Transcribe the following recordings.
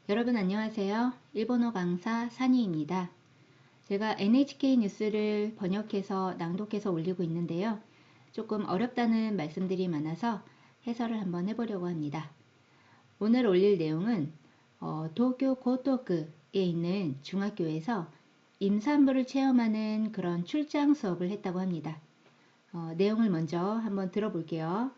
여러분 안녕하세요. 일본어 강사 산이입니다. 제가 NHK 뉴스를 번역해서 낭독해서 올리고 있는데요. 조금 어렵다는 말씀들이 많아서 해설을 한번 해보려고 합니다. 오늘 올릴 내용은 도쿄 고토쿠에 있는 중학교에서 임산부를 체험하는 그런 출장 수업을 했다고 합니다. 내용을 먼저 한번 들어볼게요.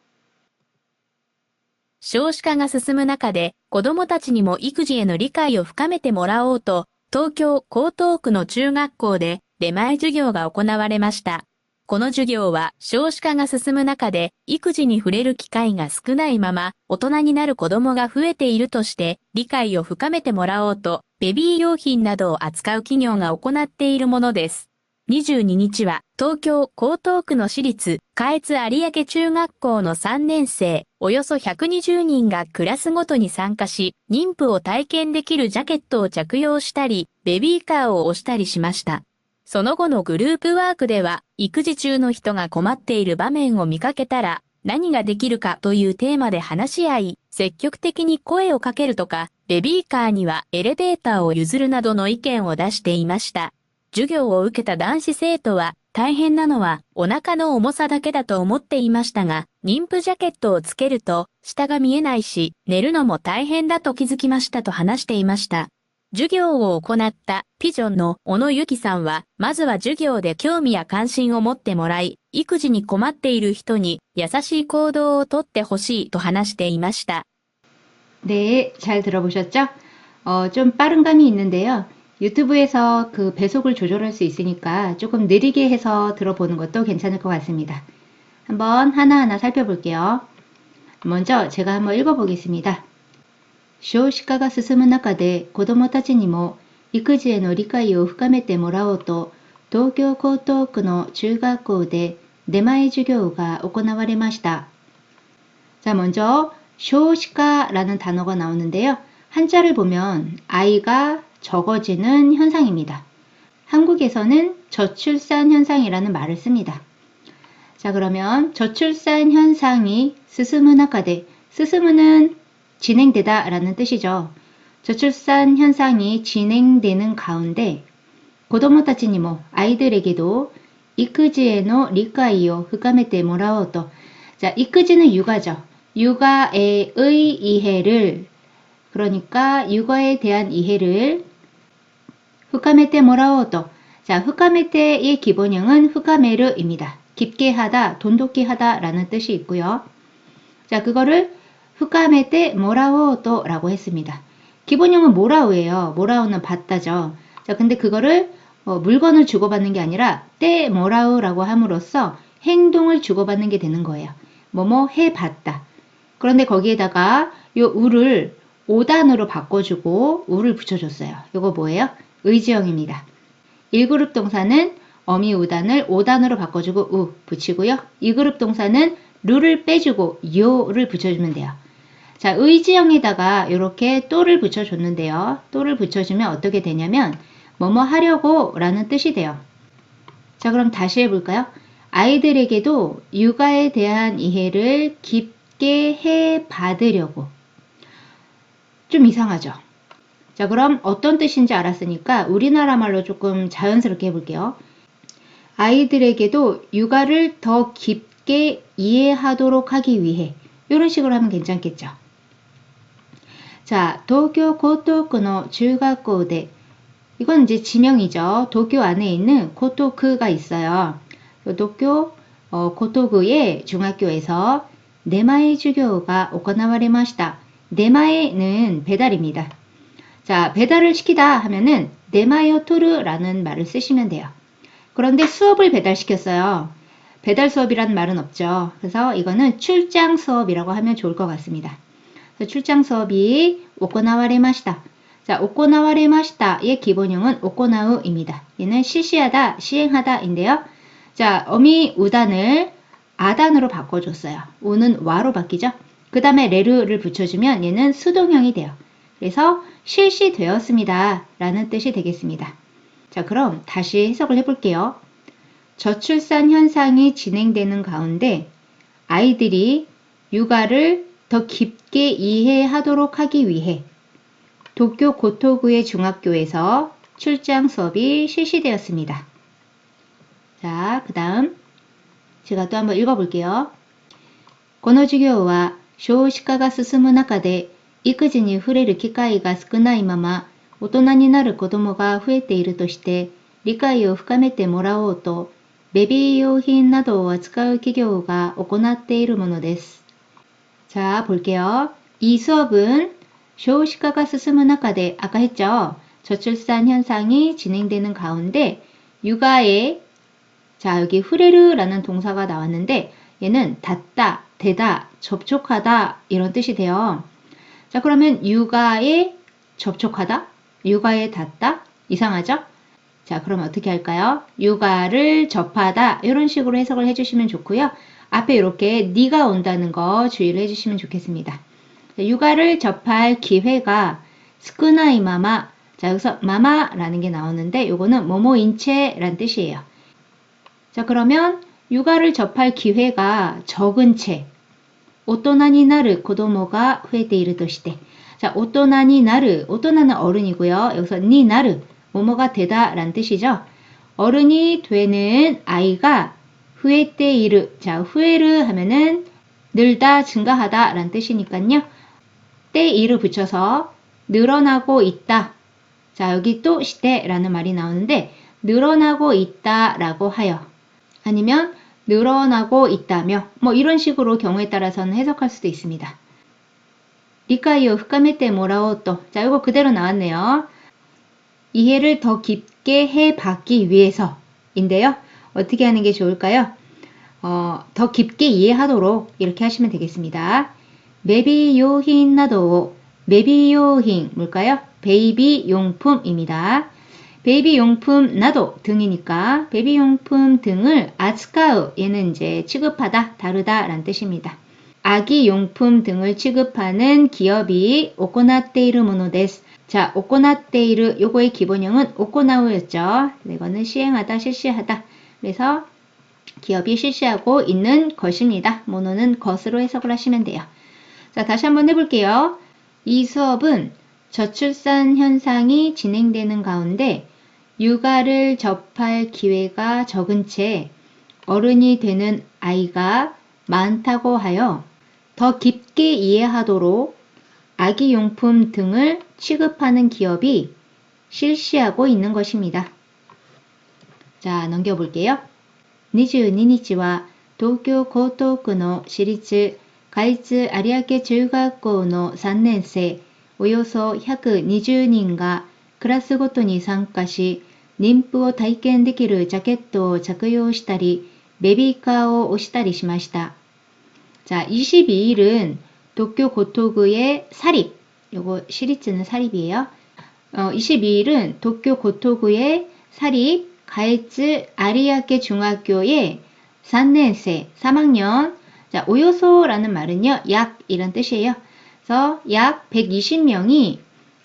少子化が進む中で、子供たちにも育児への理解を深めてもらおうと、東京江東区の中学校で出前授業が行われました。この授業は少子化が進む中で、育児に触れる機会が少ないまま、大人になる子供が増えているとして、理解を深めてもらおうと、ベビー用品などを扱う企業が行っているものです。22日は東京江東区の私立下越有明中学校の3年生およそ120人がクラスごとに参加し、妊婦を体験できるジャケットを着用したり、ベビーカーを押したりしました。その後のグループワークでは、育児中の人が困っている場面を見かけたら、何ができるかというテーマで話し合い、積極的に声をかけるとか、ベビーカーにはエレベーターを譲るなどの意見を出していました。授業を受けた男子生徒は、大変なのはお腹の重さだけだと思っていましたが、妊婦ジャケットをつけると下が見えないし、寝るのも大変だと気づきましたと話していました。授業を行ったピジョンの小野由紀さんは、まずは授業で興味や関心を持ってもらい、育児に困っている人に優しい行動をとってほしいと話していました。네, 잘 들어보셨죠? 좀 빠른 감이 있는데요. 유튜브에서 그 배속을 조절할 수 있으니까 조금 느리게 해서 들어보는 것도 괜찮을 것 같습니다. 한번 하나하나 살펴볼게요. 먼저 제가 한번 읽어보겠습니다. 少子化が進む中で子どもたちにも育児への理解を深めてもらおうと東京江東区の中学校で出前授業が行われました。 자, 먼저 쇼시카라는 단어가 나오는데요. 한자를 보면 아이가 적어지는 현상입니다. 한국에서는 저출산 현상이라는 말을 씁니다. 자, 그러면 저출산 현상이 스스무 나카데, 스스무는 진행되다 라는 뜻이죠. 저출산 현상이 진행되는 가운데 고도모타치니모 아이들에게도 이쿠지에노 리카이오 흑가메테 모라오토. 자, 이쿠지는 육아죠. 육아의 이해를, 그러니까 육아에 대한 이해를 흑가메테 모라오토. 자, 흑가메테의 기본형은 흑가메르입니다. 깊게 하다, 돈독히 하다 라는 뜻이 있고요. 자, 그거를 흑가메테 모라오토 라고 했습니다. 기본형은 모라우예요. 모라우는 받다죠. 자, 근데 그거를 물건을 주고받는 게 아니라 떼 모라우라고 함으로써 행동을 주고받는 게 되는 거예요. 뭐뭐 해봤다. 그런데 거기에다가 요 우를 5단으로 바꿔주고 우를 붙여줬어요. 요거 뭐예요? 의지형입니다. 1그룹 동사는 어미 우단을 5단으로 바꿔주고 우 붙이고요. 2그룹 동사는 루를 빼주고 요를 붙여주면 돼요. 자, 의지형에다가 이렇게 또를 붙여줬는데요. 또를 붙여주면 어떻게 되냐면 뭐뭐 하려고 라는 뜻이 돼요. 자, 그럼 다시 해볼까요? 아이들에게도 육아에 대한 이해를 깊게 해 받으려고. 좀 이상하죠? 자, 그럼 어떤 뜻인지 알았으니까 우리나라 말로 조금 자연스럽게 해볼게요. 아이들에게도 육아를 더 깊게 이해하도록 하기 위해 이런 식으로 하면 괜찮겠죠. 자, 도쿄 고토쿠의 중학교에 이건 이제 지명이죠. 도쿄 안에 있는 고토쿠가 있어요. 도쿄 고토쿠의 중학교에서 네마이 주교가 行われました. 네마에는 배달입니다. 자, 배달을 시키다 하면은 네마이오 토르라는 말을 쓰시면 돼요. 그런데 수업을 배달시켰어요. 배달 수업이라는 말은 없죠. 그래서 이거는 출장 수업이라고 하면 좋을 것 같습니다. 출장 수업이 行われました. 자, 行われました의 기본형은 行う입니다. 얘는 실시하다, 시행하다인데요. 자, 어미 우단을 아단으로 바꿔줬어요. 우는 와로 바뀌죠. 그 다음에 레르를 붙여주면 얘는 수동형이 돼요. 그래서 실시되었습니다 라는 뜻이 되겠습니다. 자, 그럼 다시 해석을 해볼게요. 저출산 현상이 진행되는 가운데 아이들이 육아를 더 깊게 이해하도록 하기 위해 도쿄 고토구의 중학교에서 출장 수업이 실시되었습니다. 자, 그 다음 제가 또 한번 읽어볼게요. この授業は少子化が進む中で育児に触れる機会が少ないまま大人になる子供が増えているとして理解を深めてもらおうとベビー用品などを扱う企業が行っているものです. 자, 볼게요. 이 수업은少子化가進む 中で아까 했죠. 저출산 현상이 진행되는 가운데 육아에 자, 여기 후레르라는 동사가 나왔는데 얘는 닿다, 대다, 접촉하다 이런 뜻이 돼요. 자, 그러면 육아에 접촉하다, 육아에 닿다 이상하죠? 자, 그럼 어떻게 할까요? 육아를 접하다 이런 식으로 해석을 해주시면 좋고요. 앞에 이렇게 니가 온다는 거 주의를 해주시면 좋겠습니다. 자, 육아를 접할 기회가 스쿠나이 마마. 자, 여기서 마마라는 게 나오는데 요거는 뭐뭐인체란 뜻이에요. 자, 그러면 육아를 접할 기회가 적은 채 오토나니 나르 고도모가 후에테 이르として 자, 오토나니 나르, 오토나는 어른이고요. 여기서 니 나르, 뭐뭐가 되다 라는 뜻이죠. 어른이 되는 아이가 후에테 이르, 자, 후에르 하면은 늘다, 증가하다 라는 뜻이니까요. 때 이르 붙여서 늘어나고 있다. 자, 여기 또 시대라는 말이 나오는데 늘어나고 있다 라고 하여 아니면 늘어나고 있다며 뭐 이런 식으로 경우에 따라서는 해석할 수도 있습니다. 리카이오 후카메테 모라오또. 자, 이거 그대로 나왔네요. 이해를 더 깊게 해받기 위해서인데요. 어떻게 하는 게 좋을까요? 더 깊게 이해하도록 이렇게 하시면 되겠습니다. 베비 요힌 나도. 베비 요힌 뭘까요? 베이비 용품입니다. 베이비 용품 나도 등이니까 베이비 용품 등을 아츠카우 얘는 이제 취급하다, 다루다 라는 뜻입니다. 아기 용품 등을 취급하는 기업이 오코나테이르 모노 데스. 자, 오코나테이르 요거의 기본형은 오코나우였죠. 이거는 시행하다, 실시하다. 그래서 기업이 실시하고 있는 것입니다. 모노는 것으로 해석을 하시면 돼요. 자, 다시 한번 해볼게요. 이 수업은 저출산 현상이 진행되는 가운데 육아를 접할 기회가 적은 채 어른이 되는 아이가 많다고 하여 더 깊게 이해하도록 아기용품 등을 취급하는 기업이 실시하고 있는 것입니다. 자, 넘겨볼게요. 22日は東京江東区の私立開津有明中学校の3年生およそ120人がクラスごとに参加し妊婦を体験できるジャケットを着用したりベビーカーを押したりしました. 자, 22일은 도쿄 고토구의 사립, 요거 시리즈는 사립이에요. 22일은 도쿄 고토구의 사립 가이츠 아리아케 중학교의 3년생, 3학년. 자, 오요소라는 말은요, 약 이란 뜻이에요. 그래서 약 120명이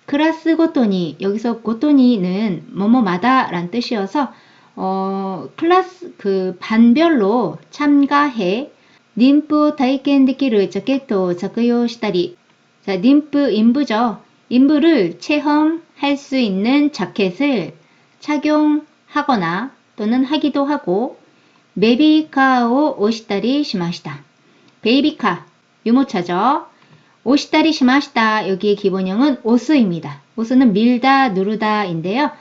클래스 고토니, 여기서 고토니는 뭐뭐마다 란 뜻이어서 클래스 반별로 참가해 림프体験 できる 자켓도 착용したり. 자, 림프 인부죠. 인부를 체험할 수 있는 자켓을 착용하거나 또는 하기도 하고 베이비카を 오시다리 시마시다. 베이비카 유모차죠. 오시다리 시마시다. 여기의 기본형은 오스입니다. 오스는 밀다, 누르다인데요.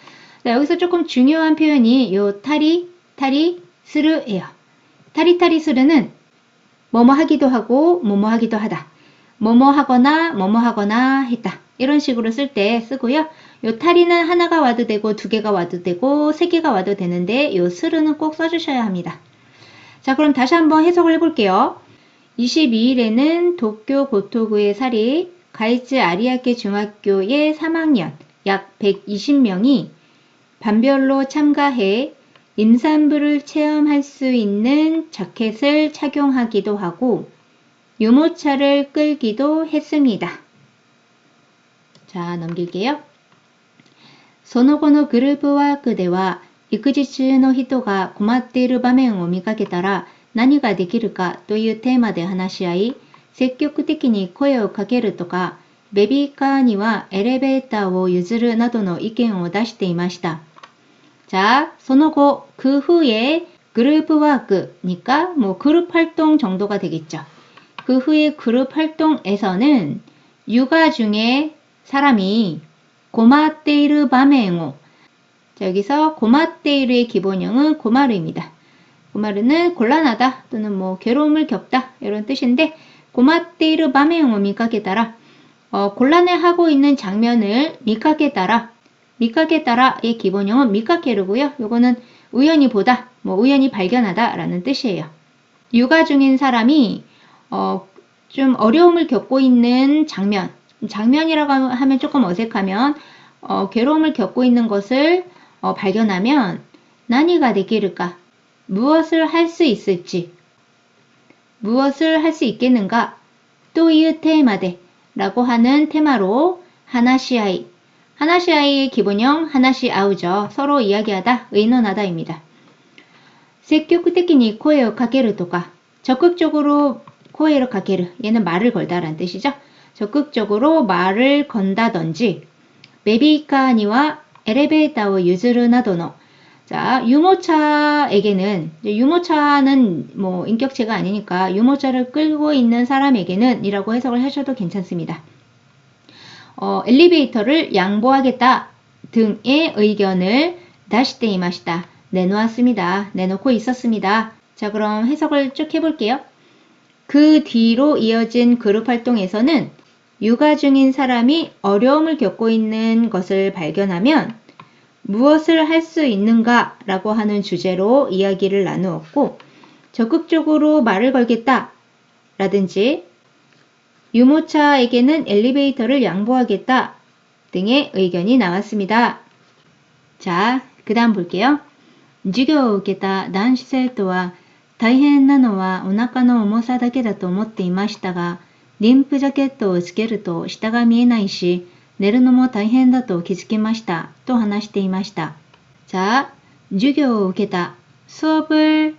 자, 여기서 조금 중요한 표현이 요 타리 스르예요. 타리 스르는 뭐뭐 하기도 하고 뭐뭐 하기도 하다. 뭐뭐 하거나 했다. 이런 식으로 쓸 때 쓰고요. 요 타리는 하나가 와도 되고 두 개가 와도 되고 세 개가 와도 되는데 요 스르는 꼭 써주셔야 합니다. 자, 그럼 다시 한번 해석을 해볼게요. 22일에는 도쿄 고토구의 사립 가이츠 아리아케 중학교의 3학년 약 120명이 반별로 참가해 임산부를 체험할 수 있는 자켓을 착용하기도 하고 유모차를 끌기도 했습니다. 자, 넘길게요. その後のグループワークでは育児中の人が困っている場面を見かけたら何ができるかというテーマで話し合い積極的に声をかけるとかベビーカーにはエレベーターを譲るなどの意見を出していました。자, その後, 그 후에 그룹 워크니까 뭐 그룹 활동 정도가 되겠죠. 그 후에 그룹 활동에서는 육아 중에 사람이 고마테이르 바메오. 자, 여기서 고마테이르의 기본형은 고마르입니다. 고마르는 곤란하다 또는 뭐 괴로움을 겪다 이런 뜻인데 고마테이르 바메오 미카게 따라 곤란해하고 있는 장면을 미카게 따라 미카게 따라의 기본형은 미카게르고요. 요거는 우연히 보다, 뭐 우연히 발견하다 라는 뜻이에요. 육아 중인 사람이 좀 어려움을 겪고 있는 장면이라고 하면 조금 어색하면 괴로움을 겪고 있는 것을 발견하면 나니가 되기를까? 무엇을 할 수 있을지, 무엇을 할 수 있겠는가? 또 이 테마데 라고 하는 테마로 하나시아이, 하나시아이의 기본형 하나시아우죠. 서로 이야기하다, 의논하다입니다.積極的に声をかけるとか 적극적으로 코에를 가게르 얘는 말을 걸다라는 뜻이죠. 적극적으로 말을 건다든지 베비카니와 엘리베이터의 유즈르 나도노 자, 유모차에게는 유모차는 뭐 인격체가 아니니까 유모차를 끌고 있는 사람에게는 이라고 해석을 하셔도 괜찮습니다. 엘리베이터를 양보하겠다 등의 의견을 다시테 이마시다 내놓았습니다. 내놓고 있었습니다. 자, 그럼 해석을 쭉 해볼게요. 그 뒤로 이어진 그룹 활동에서는 육아 중인 사람이 어려움을 겪고 있는 것을 발견하면 무엇을 할 수 있는가 라고 하는 주제로 이야기를 나누었고 적극적으로 말을 걸겠다 라든지 유모차에게는 엘리베이터를 양보하겠다 등의 의견이 나왔습니다. 자, 그 다음 볼게요. 授業を受けた男子生徒は大変なのはお腹の重さだけだと思っていましたが、リンプジャケットをつけると下が見えないし、寝るのも大変だと気づきましたと話していました。자, 授業を受けた 수업을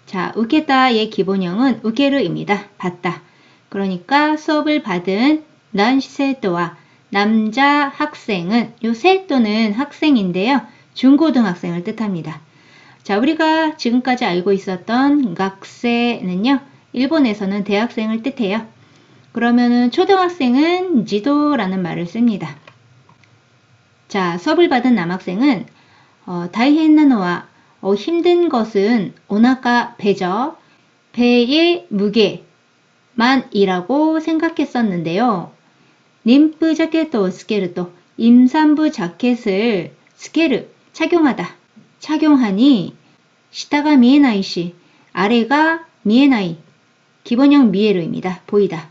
자, 受けta의 기본형은 受ける입니다. 받다. 그러니까 수업을 받은男子生徒와 남자 학생은 요生徒는 학생인데요. 중고등학생을 뜻합니다. 자, 우리가 지금까지 알고 있었던 학생은요. 일본에서는 대학생을 뜻해요. 그러면은 초등학생은 지도라는 말을 씁니다. 자, 수업을 받은 남학생은 다이헨나노와 힘든 것은 오나카 배죠. 배의 무게만이라고 생각했었는데요. 림프 자켓도 스케르도 임산부 자켓을 스케르 착용하다. 착용하니 시타가 미에나이시 아래가 미에나이 기본형 미에르입니다. 보이다.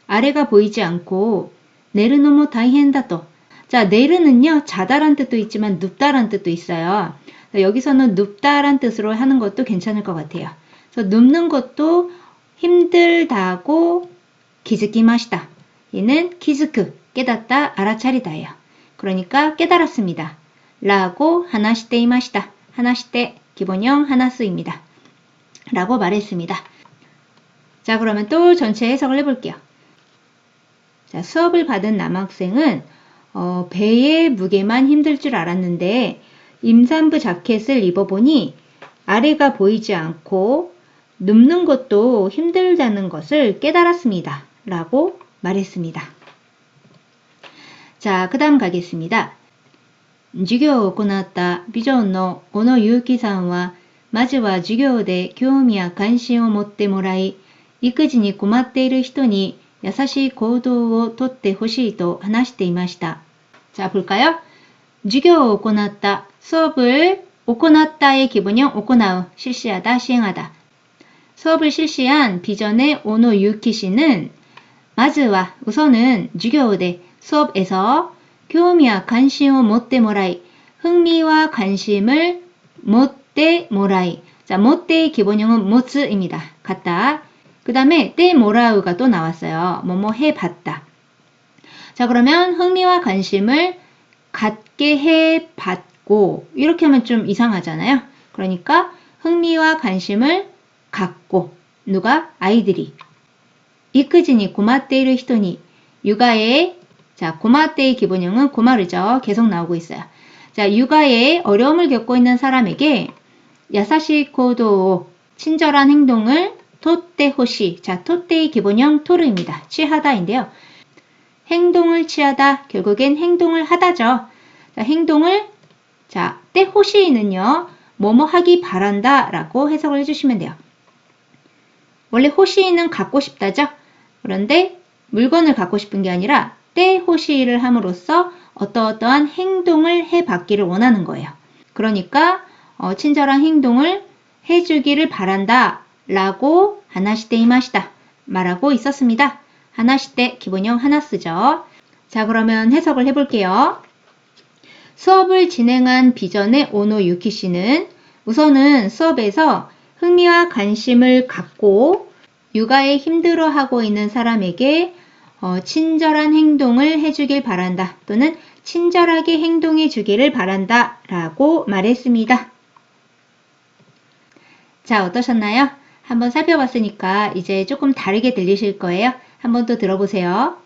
아래가 보이지 않고 내르노모 다이헨다또 자, 내르는요 자다란 뜻도 있지만 눕다란 뜻도 있어요. 여기서는 눕다란 뜻으로 하는 것도 괜찮을 것 같아요. 그래서 눕는 것도 힘들다고 기즈키마시다. 얘는 키즈크 깨닫다 알아차리다예요. 그러니까 깨달았습니다. 라고 하나시테 이마시다. 하나시테 기본형 하나스입니다. 라고 말했습니다. 자, 그러면 또 전체 해석을 해볼게요. 자, 수업을 받은 남학생은 배의 무게만 힘들 줄 알았는데 임산부 자켓을 입어보니 아래가 보이지 않고 눕는 것도 힘들다는 것을 깨달았습니다. 라고 말했습니다. 자, 그 다음 가겠습니다. 授業を行ったビジョンの小野祐樹さんは、まずは授業で興味や関心を持ってもらい、育児に困っている人に優しい行動をとってほしいと話していました。 자, 볼까요? 授業を行った 수업을 行った 의 기본형 行う 실시하다, 시행하다. 수업을 실시한 비전의 오노 유키 씨는 まずは 우선은 授業で 수업에서 교미와 관심을 못대 모라이 흥미와 관심을 못대 모라이 자, 못대의 기본형은 못입니다. 갖다. 그 다음에 떼 모라우가 또 나왔어요. 뭐뭐 해봤다. 자, 그러면 흥미와 관심을 갖게 해봤고 이렇게 하면 좀 이상하잖아요. 그러니까 흥미와 관심을 갖고 누가? 아이들이 育児に困っている人に 육아에 자, 고마때의 기본형은 고마르죠. 계속 나오고 있어요. 자, 육아에 어려움을 겪고 있는 사람에게 야사시 코도 친절한 행동을 토떼호시. 자, 토떼의 기본형 토르입니다. 취하다인데요. 행동을 취하다, 결국엔 행동을 하다죠. 자, 행동을 자, 떼호시는요. 뭐뭐 하기 바란다 라고 해석을 해주시면 돼요. 원래 호시는 갖고 싶다죠. 그런데 물건을 갖고 싶은 게 아니라 떼호시를 함으로써 어떠한 행동을 해받기를 원하는 거예요. 그러니까 친절한 행동을 해주기를 바란다 라고 하나시테 이마시다 말하고 있었습니다. 하나시테 기본형 하나 쓰죠. 자, 그러면 해석을 해볼게요. 수업을 진행한 비전의 오노 유키 씨는 우선은 수업에서 흥미와 관심을 갖고 육아에 힘들어하고 있는 사람에게 친절한 행동을 해주길 바란다 또는 친절하게 행동해 주기를 바란다 라고 말했습니다. 자, 어떠셨나요? 한번 살펴봤으니까 이제 조금 다르게 들리실 거예요. 한번 또 들어보세요.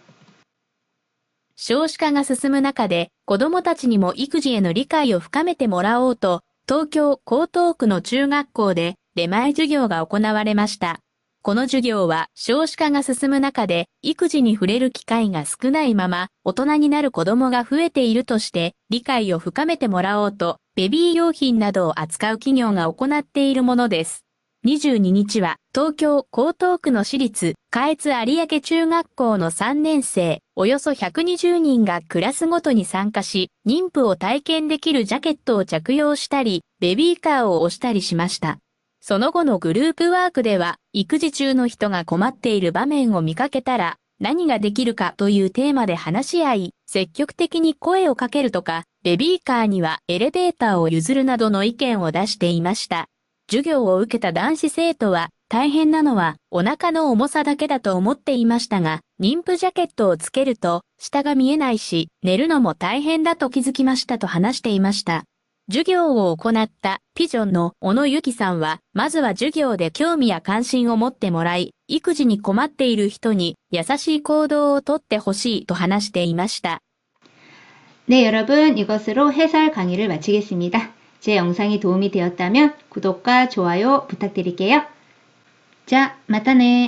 少子化が進む中で、子供たちにも育児への理解を深めてもらおうと、東京・江東区の中学校で出前授業が行われました。この授業は少子化が進む中で、育児に触れる機会が少ないまま、大人になる子供が増えているとして、理解を深めてもらおうと、ベビー用品などを扱う企業が行っているものです。22日は東京・江東区の私立下越有明中学校の3年生およそ120人がクラスごとに参加し、妊婦を体験できるジャケットを着用したり、ベビーカーを押したりしました。その後のグループワークでは、育児中の人が困っている場面を見かけたら、何ができるかというテーマで話し合い、積極的に声をかけるとか、ベビーカーにはエレベーターを譲るなどの意見を出していました。授業を受けた男子生徒は、大変なのはお腹の重さだけだと思っていましたが、妊婦ジャケットをつけると下が見えないし、寝るのも大変だと気づきましたと話していました。授業を行ったピジョンの小野由紀さんは、まずは授業で興味や関心を持ってもらい、育児に困っている人に優しい行動をとってほしいと話していました。네, 여러분, 이것으로 해설 강의를 마치겠습니다. 제 영상이 도움이 되었다면 구독과 좋아요 부탁드릴게요. 자, 마타네.